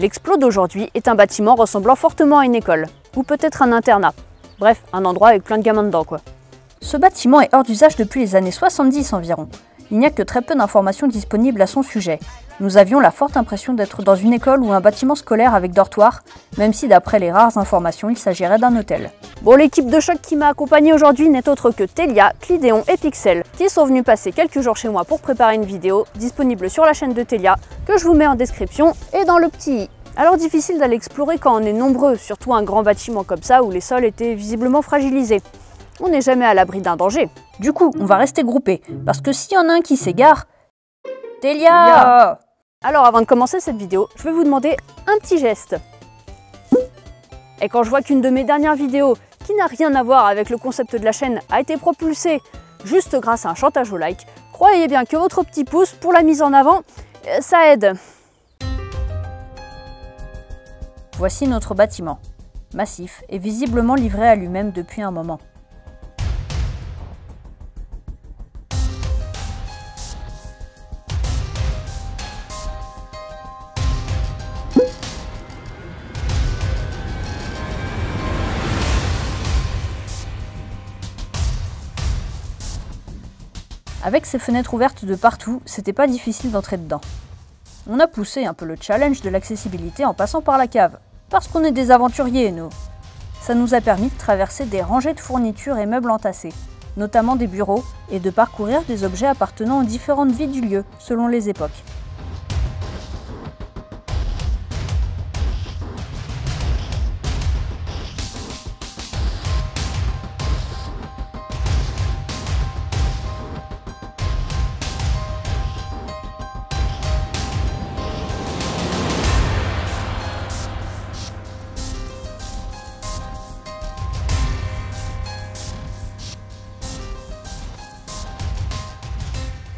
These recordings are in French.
L'explo d'aujourd'hui est un bâtiment ressemblant fortement à une école, ou peut-être un internat. Bref, un endroit avec plein de gamins dedans quoi. Ce bâtiment est hors d'usage depuis les années 70 environ. Il n'y a que très peu d'informations disponibles à son sujet. Nous avions la forte impression d'être dans une école ou un bâtiment scolaire avec dortoir, même si d'après les rares informations, il s'agirait d'un hôtel. Bon, l'équipe de choc qui m'a accompagné aujourd'hui n'est autre que Telia, Clidéon et Pixel, qui sont venus passer quelques jours chez moi pour préparer une vidéo, disponible sur la chaîne de Telia, que je vous mets en description et dans le petit i. Alors difficile d'aller explorer quand on est nombreux, surtout un grand bâtiment comme ça où les sols étaient visiblement fragilisés. On n'est jamais à l'abri d'un danger. Du coup, on va rester groupés, parce que s'il y en a un qui s'égare... Telia! Alors avant de commencer cette vidéo, je vais vous demander un petit geste. Et quand je vois qu'une de mes dernières vidéos, qui n'a rien à voir avec le concept de la chaîne, a été propulsée juste grâce à un chantage au like, croyez bien que votre petit pouce pour la mise en avant, ça aide. Voici notre bâtiment, massif et visiblement livré à lui-même depuis un moment. Avec ces fenêtres ouvertes de partout, c'était pas difficile d'entrer dedans. On a poussé un peu le challenge de l'accessibilité en passant par la cave, parce qu'on est des aventuriers, nous. Ça nous a permis de traverser des rangées de fournitures et meubles entassés, notamment des bureaux, et de parcourir des objets appartenant aux différentes vies du lieu, selon les époques.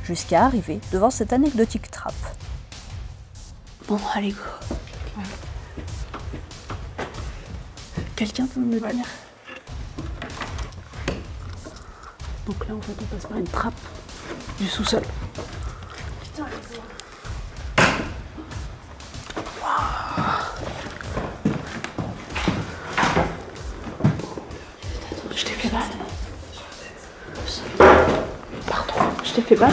Jusqu'à arriver devant cette anecdotique trappe. Bon, allez go. Ouais. Quelqu'un peut me tenir? Donc là en fait on passe par une trappe du sous-sol. Putain, je t'ai fait mal. Pardon, je t'ai fait mal.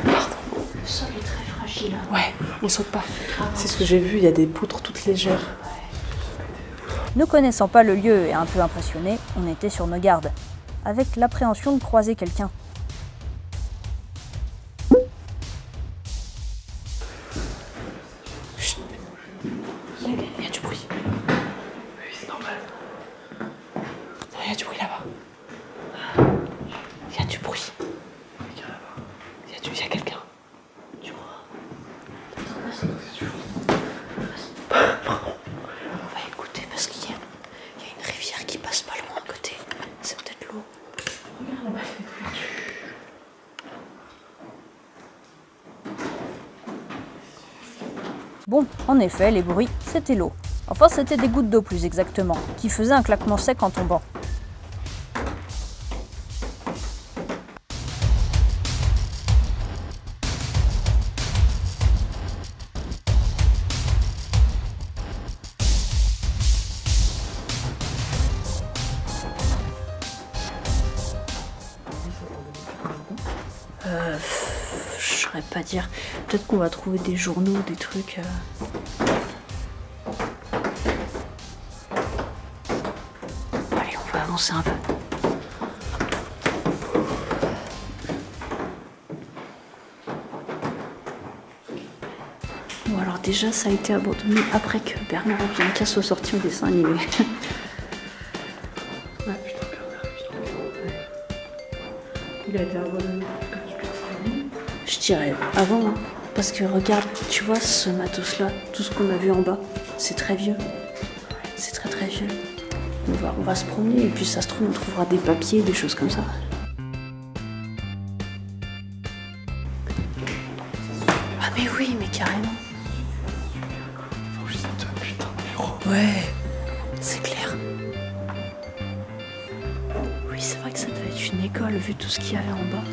Pardon. Le sol est très fragile. Ouais, on saute pas. C'est ce que j'ai vu, il y a des poutres toutes légères. Ne connaissant pas le lieu et un peu impressionnés, on était sur nos gardes, avec l'appréhension de croiser quelqu'un. Chut. Il y a du bruit. Oui, c'est normal. Il y a du bruit là-bas. Il y a du bruit. Il y a quelqu'un. Tu crois? On va écouter parce qu'il y a une rivière qui passe pas loin à côté. C'est peut-être l'eau. Regarde là-bas, Bon, en effet, les bruits, c'était l'eau. Enfin, c'était des gouttes d'eau plus exactement, qui faisaient un claquement sec en tombant. Je saurais pas dire. Peut-être qu'on va trouver des journaux, des trucs. Allez, on va avancer un peu. Bon, alors déjà, ça a été abandonné après que Bernard Bianca soit sorti en dessin animé. Ouais, putain, il a été abandonné. Je dirais avant, hein. Parce que regarde, tu vois ce matos-là, tout ce qu'on a vu en bas, c'est très vieux. C'est très très vieux. On va se promener et puis ça se trouve on trouvera des papiers, des choses comme ça. Ah mais oui, mais carrément. Faut juste putain de bureau. Ouais, c'est clair. Oui, c'est vrai que ça devait être une école vu tout ce qu'il y avait en bas.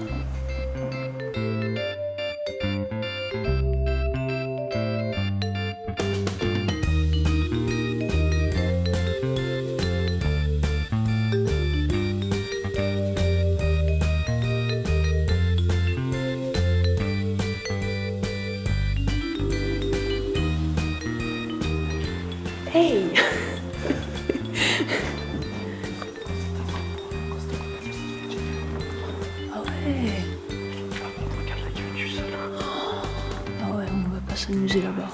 Hey. Ah ouais. Regarde la gueule du sol. Ah ouais, on va pas s'amuser là-bas.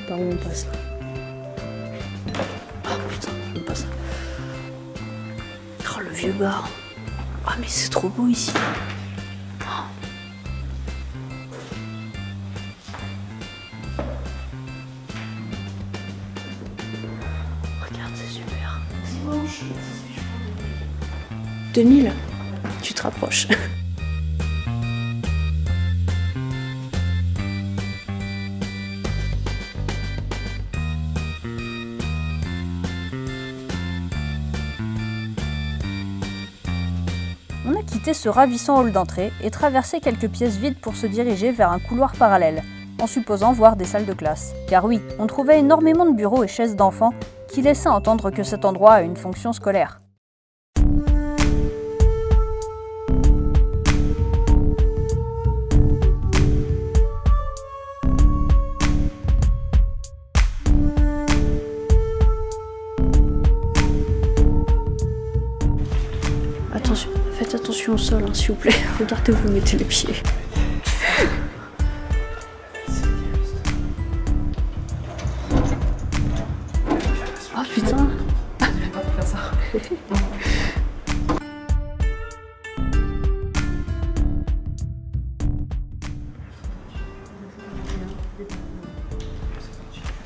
Par où on passe là? Ah putain, on passe là. Oh le vieux bar. Ah mais c'est trop beau ici. Oh. Regarde, c'est super. 2000. Tu te rapproches. On a quitté ce ravissant hall d'entrée et traversé quelques pièces vides pour se diriger vers un couloir parallèle, en supposant voir des salles de classe. Car oui, on trouvait énormément de bureaux et chaises d'enfants qui laissaient entendre que cet endroit a une fonction scolaire. Attention, faites attention au sol, hein, s'il vous plaît. Regardez où vous mettez les pieds. Oh putain.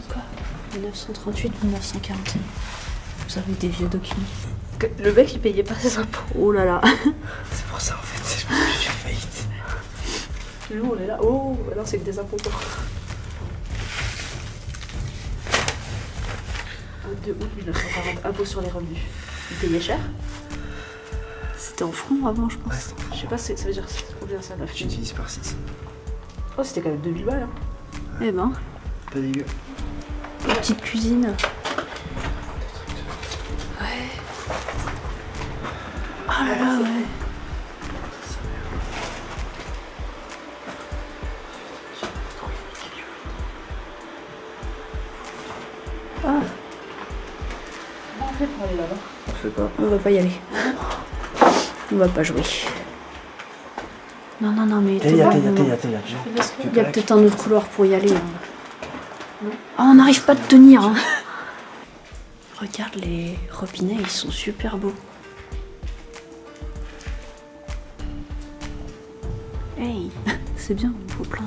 Quoi 1938, 1940. Vous avez des vieux documents. Le mec il payait pas ses impôts. Oh là là. C'est pour ça en fait, je suis faillite. Nous on est là. Oh, bah non, c'est que des impôts. 2 août 1940, impôts sur les revenus. Il payait cher. C'était en francs avant, je pense. Ouais, Je sais pas, ça veut dire combien ça 9 tu divises par 6. Oh, c'était quand même 2000 balles. Hein. Eh ben, Pas dégueu. petite cuisine. Ouais. Oh là là, ouais. Ah. Comment on fait pour aller là-bas? On fait pas. On va pas y aller. On va pas jouer. Non, non, non, mais... Il y a peut-être un autre couloir pour y aller. Hein. Ah, on n'arrive pas à tenir. Hein. Regarde, les robinets, ils sont super beaux. Hey, c'est bien, il faut plein...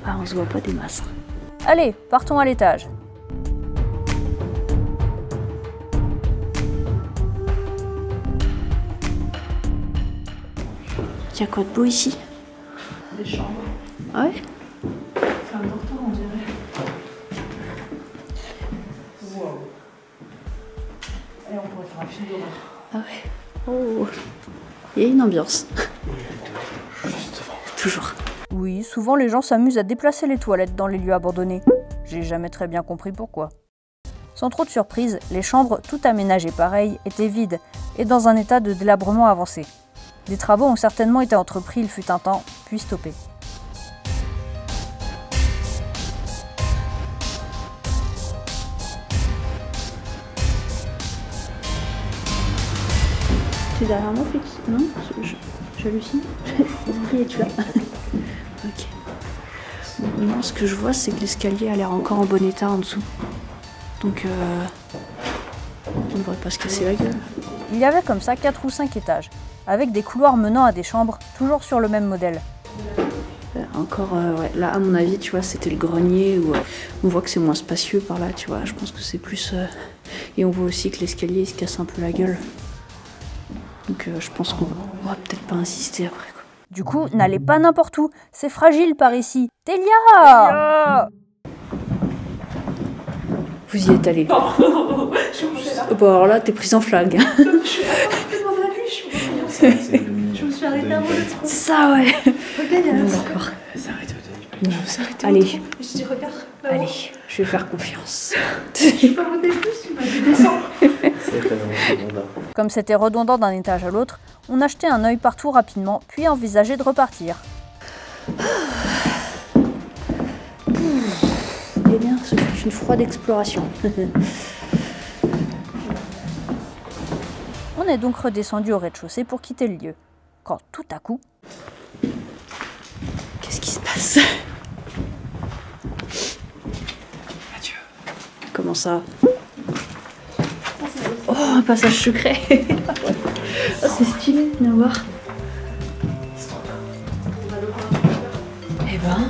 Ah, on se voit pas des masses. Allez, partons à l'étage. Il y a quoi de beau ici? Des chambres. Ah ouais? C'est important, on dirait. Wow. Et on pourrait faire un film d'horreur. Ah ouais. Oh. Il y a une ambiance. Toujours. Oui, souvent les gens s'amusent à déplacer les toilettes dans les lieux abandonnés. J'ai jamais très bien compris pourquoi. Sans trop de surprise, les chambres, toutes aménagées pareil, étaient vides et dans un état de délabrement avancé. Des travaux ont certainement été entrepris il fut un temps, puis stoppés. Tu es derrière moi, Félix? Non? J'hallucine? L'esprit est-tu là? Ok. Non, ce que je vois, c'est que l'escalier a l'air encore en bon état en dessous. Donc, on ne devrait pas se casser la gueule. Il y avait comme ça 4 ou 5 étages, avec des couloirs menant à des chambres, toujours sur le même modèle. Encore, ouais. Là, à mon avis, tu vois, c'était le grenier où on voit que c'est moins spacieux par là, tu vois. Je pense que c'est plus... Et on voit aussi que l'escalier, il se casse un peu la gueule. Donc, je pense qu'on va peut-être pas insister après, quoi. Du coup, n'allez pas n'importe où, c'est fragile par ici. Télia! Vous y êtes allé. Bon, alors là, t'es prise en flag. Je me suis arrêtée avant le trou. Ça, ouais. Regarde, il y a D'accord. S'arrête au début. Allez. Je dis regarde. Allez, je vais faire confiance. Je peux pas monter plus, tu m'as dit descends. C'est vraiment redondant. Comme c'était redondant d'un étage à l'autre, on achetait un œil partout rapidement, puis envisageait de repartir. Eh bien, ce fut une froide exploration. On est donc redescendu au rez-de-chaussée pour quitter le lieu. Quand tout à coup... Qu'est-ce qui se passe? Adieu. Comment ça? Oh, un passage secret. Oh, c'est stylé, viens voir. Eh ben...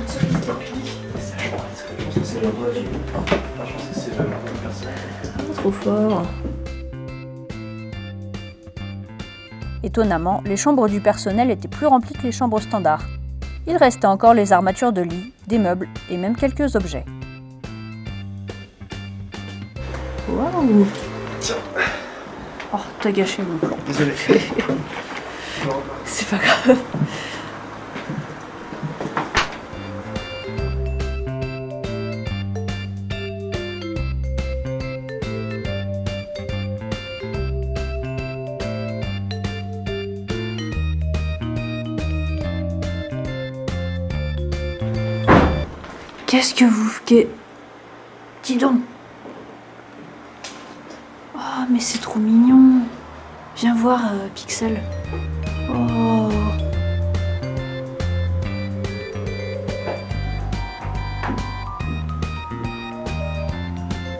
Trop fort. Étonnamment, les chambres du personnel étaient plus remplies que les chambres standards. Il restait encore les armatures de lit, des meubles et même quelques objets. Waouh! Oh, t'as gâché mon plan. Désolé. C'est pas grave. Qu'est-ce que vous... Dis donc. Oh, mais c'est trop mignon. Viens voir, Pixel. Oh.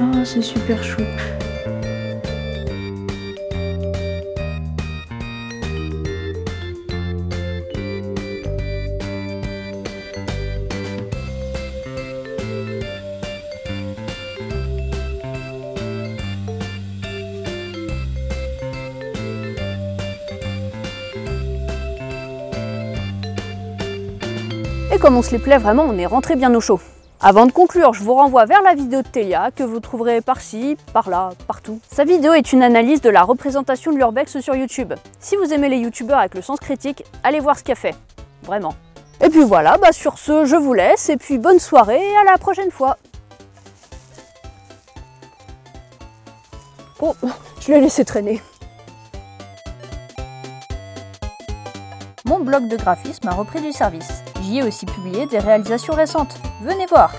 Oh, c'est super chou. Et comme on se les plaît vraiment, on est rentré bien au chaud. Avant de conclure, je vous renvoie vers la vidéo de Telia, que vous trouverez par-ci, par-là, partout. Sa vidéo est une analyse de la représentation de l'urbex sur YouTube. Si vous aimez les youtubeurs avec le sens critique, allez voir ce qu'il a fait. Vraiment. Et puis voilà, sur ce, je vous laisse, et puis bonne soirée, et à la prochaine fois. Oh, je l'ai laissé traîner. Mon blog de graphisme a repris du service. J'y ai aussi publié des réalisations récentes. Venez voir!